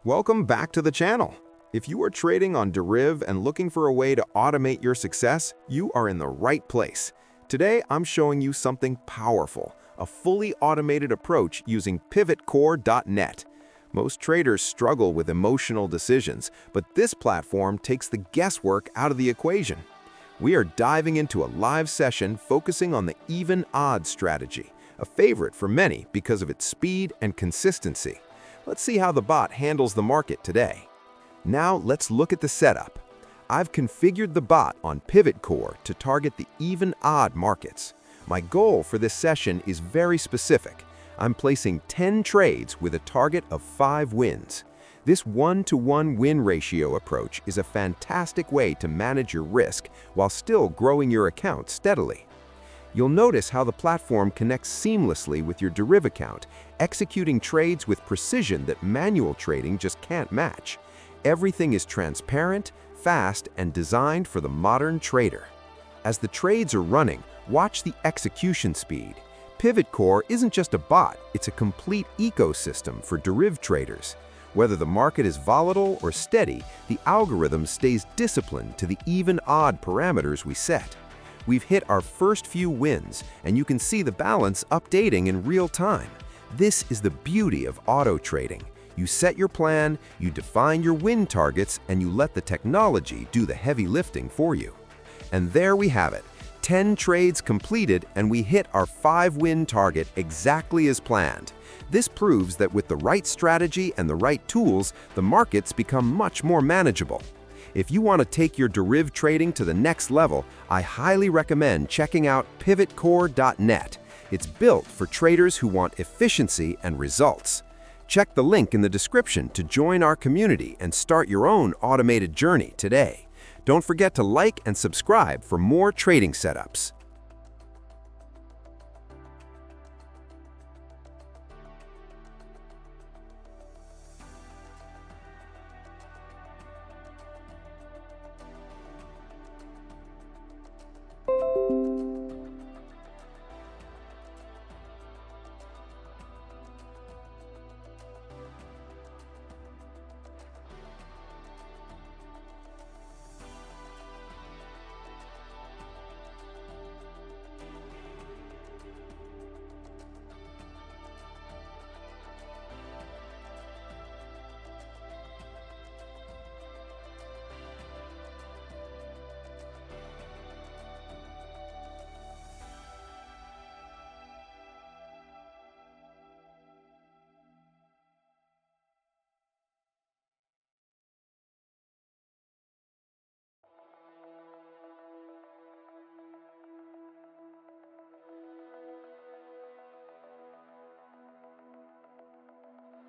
Welcome back to the channel. If you are trading on Deriv and looking for a way to automate your success, you are in the right place. Today, I'm showing you something powerful, a fully automated approach using PivotCore.net. Most traders struggle with emotional decisions, but this platform takes the guesswork out of the equation. We are diving into a live session focusing on the even-odd strategy, a favorite for many because of its speed and consistency. Let's see how the bot handles the market today. Now let's look at the setup. I've configured the bot on PivotCore to target the even-odd markets. My goal for this session is very specific. I'm placing 10 trades with a target of 5 wins. This 1-to-1 win ratio approach is a fantastic way to manage your risk while still growing your account steadily. You'll notice how the platform connects seamlessly with your Deriv account, executing trades with precision that manual trading just can't match. Everything is transparent, fast, and designed for the modern trader. As the trades are running, watch the execution speed. PivotCore isn't just a bot, it's a complete ecosystem for Deriv traders. Whether the market is volatile or steady, the algorithm stays disciplined to the even-odd parameters we set. We've hit our first few wins, and you can see the balance updating in real time. This is the beauty of auto trading. You set your plan, you define your win targets, and you let the technology do the heavy lifting for you. And there we have it. 10 trades completed, and we hit our 5-win target exactly as planned. This proves that with the right strategy and the right tools, the markets become much more manageable. If you want to take your Deriv trading to the next level, I highly recommend checking out PivotCore.net. It's built for traders who want efficiency and results. Check the link in the description to join our community and start your own automated journey today. Don't forget to like and subscribe for more trading setups.